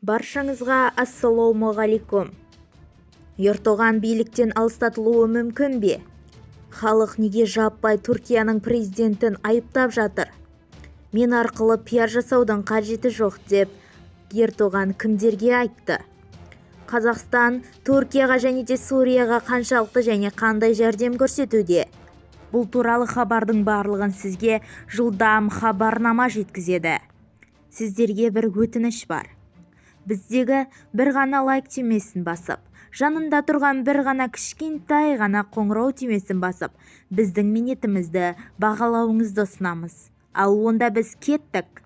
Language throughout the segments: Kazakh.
Баршаңызға ассалаумағалейкум. Ердоған биліктен алыстатылуы мүмкін бе? Халық неге жаппай Түркияның президентін айыптап жатыр? Мен арқылы пиар жасаудың қажеті жоқ деп Ердоған кімдерге айтты? Қазақстан Түркияға және де Сурияға қаншалықты және қандай жәрдем көрсетуде? Бұл туралы хабардың барлығын сізге жылдам хабарнама жеткізеді. Сіздерге бір өтініш бар. Біздегі бір ғана лайк түймесін басып, жанында тұрған бір ғана кішкентай ғана қоңырау түймесін басып, біздің минетімізді бағалауыңызды ұсынамыз. Ал онда біз кеттік.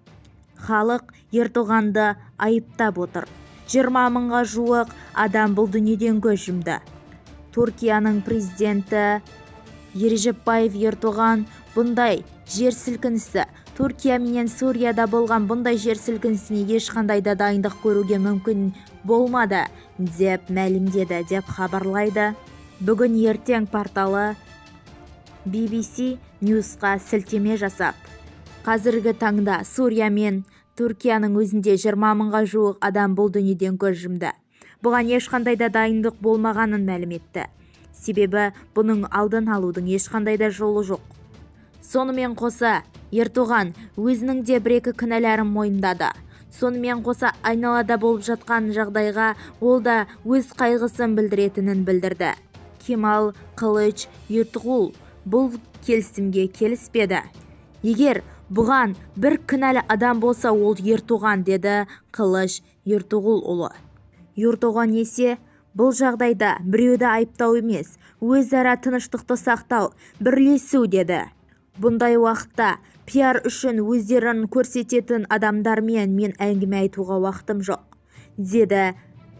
Халық Ердоғанды айыптап отыр. 20 мыңға жуық адам бұл дүниеден көз жұмды. Түркияның президенті Режеп Ердоған бұндай жер сілкінісі, Түркия менен Сурияда болған бұндай жер сілкінісіне ешқандай да дайындық көруге мүмкін болмады деп мәлімдеді деп хабарлайды. Бүгін ертең порталы BBC News'қа сілтеме жасап, қазіргі таңда Сурия мен Түркияның өзінде 20 мыңға жуық адам бұл дүниеден көз жұмды. Бұған ешқандай да дайындық болмағанын мәлім етті. Себебі бұның алдын алудың ешқандай да жолы жоқ. Сонымен қоса, Ердоған өзінің де бір-екі кінәларын мойындады. Сонымен қоса, айналада болып жатқан жағдайға ол да өз қайғысын білдіретінін білдірді. Кемал Кылычдароғlu бұл келісімге келіспеді. Егер бұған бір кінәлі адам болса, ол Ердоған, деді Кылычдароғlu. Ердоған есе, бұл жағдайда біреуді айыптау емес, өзара тыныштықты сақтау, бірлесу, деді. Бұндай уақытта пиар үшін өздерін көрсететін адамдармен мен әңгіме айтуға уақытым жоқ, деді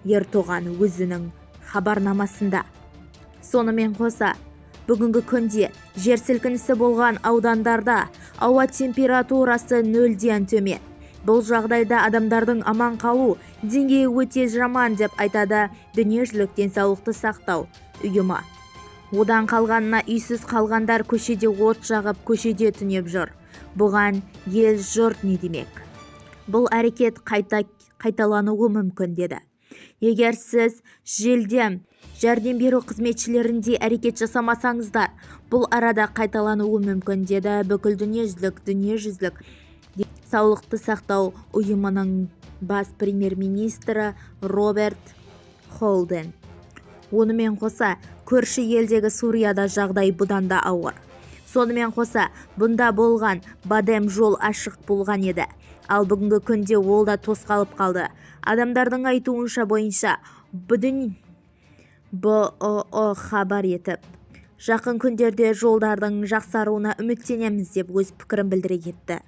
Ердоған өзінің хабарнамасында. Сонымен қоса, бүгінгі күнде жер сілкінісі болған аудандарда ауа температурасы 0-ден төмен. Бұл жағдайда адамдардың аман қалу деңгейі өте жаман деп айтады дүниежүзілік денсаулықты сақтау ұйымы. Одан қалғанына үйсіз қалғандар көшеде от жағып, көшеде түнеп жүр. Бұған ел жұрт не демек? Бұл әрекет қайталануы мүмкін, деді. Егер сіз жәрдем беру қызметшілерінде әрекет жасамасаңыздар, бұл арада қайталануы мүмкін, деді бүкіл дүниежүзілік денсаулықты сақтау ұйымының бас премьер-министрі Роберт Холден. Онымен қоса, көрші елдегі Сурияда жағдай бұдан да ауыр. Сонымен қоса, бұнда болған бадам жол ашық болған еді. Ал бүгінгі күнде ол да тосқалып қалды. Адамдардың айтуынша бойынша БОО хабар етіп, жақын күндерде жолдардың жақсаруына үміттенеміз деп өз пікірін білдіре кетті.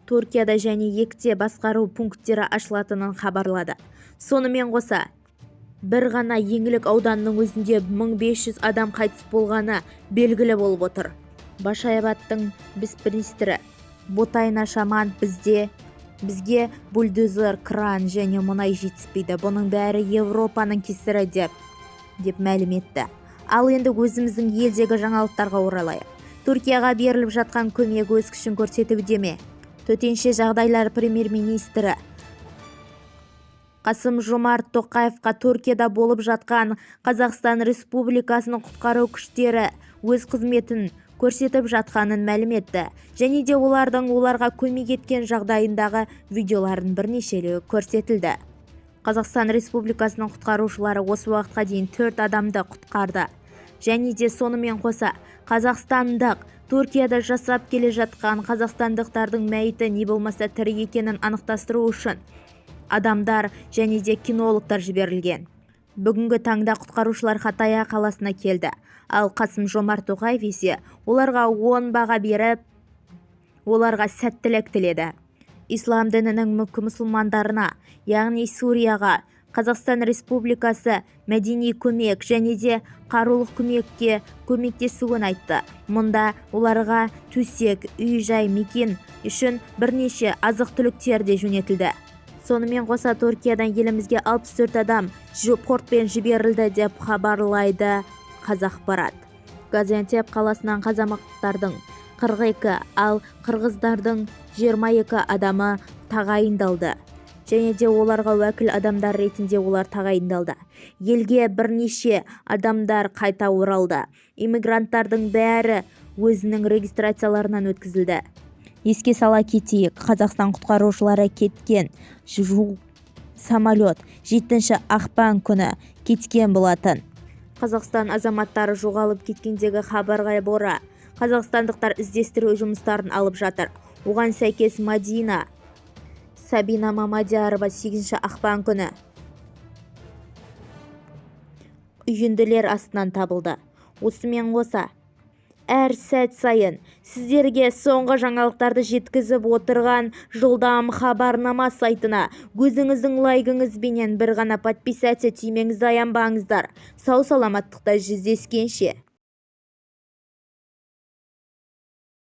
Түркияда және екте басқару пункттері ашылатынын хабарлады. Сонымен қоса, бір ғана еңлік ауданның өзінде 1500 адам қайтыс болғаны белгілі болып отыр. Башаябадтың министрі Ботайна Шаман бізге бульдозер, кран және мұнай жетіспейді. Бұның бәрі Европаның кесірі деп мәлім етті. Ал енді өзіміздің елдегі жаңалықтарға оралайық. Түркияға беріліп жатқан көмек өз күшін көрсетуде ме? Төтенше жағдайлар премьер-министрі Қасым-Жомарт Тоқаевқа Түркияда болып жатқан Қазақстан Республикасының құтқару күштері өз қызметін көрсетіп жатқанын мәлім етті. Және де оларға көмек еткен жағдайындағы видеоларын бірнешеуі көрсетілді. Қазақстан Республикасының құтқарушылары осы уақытқа дейін 4 адамды құтқарды. Және де сонымен қоса, қазақстандық Түркияда жасап келе жатқан қазақстандықтардың мәйіті не болмаса тірі екенін анықтастыру үшін адамдар және де кинологтар жіберілген. Бүгінгі таңда құтқарушылар Хатая қаласына келді. Ал Қасым-Жомарт Тоқаев есе оларға 10 баға беріп, оларға сәттілік тіледі. Ислам дінінің мұсылмандарына, яғни Сурияға, Қазақстан Республикасы мәдени көмек және де қарулық көмекке көмектесуін айтты. Мұнда оларға төсек, үй-жай, мекен үшін бірнеше азық-түліктер де жөнелтілді. Сонымен қоса, Түркиядан елімізге 64 адам портпен жіберілді деп хабарлайды Қазақпарат. Газиантеп қаласынан қазақтардың 42, ал қырғыздардың 22 адамы тағайындалды. және де оларға уәкіл адамдар ретінде олар тағайындалды. Елге бірнеше адамдар қайта оралды. Иммигранттардың бәрі өзінің регистрацияларынан өткізілді. Еске сала кетейік, Қазақстан құтқарушылары кеткен самолет 7 ақпан күні кеткен болатын. Қазақстан азаматтары жоғалып кеткендегі хабарға бора қазақстандықтар іздестіру жұмыстарын алып жатыр. Оған сәйкес Мадина Сабина Мамадиярова 8 ақпан күні үйінділер астынан табылды. Осымен қоса әр сәт сайын сіздерге соңғы жаңалықтарды жеткізіп отырған жылдам хабарнама сайтына өзіңіздің лайгыңызбенен бір ғана подписаться түймеңізді аянбаңыздар. Сау саламаттықта жүздескенше.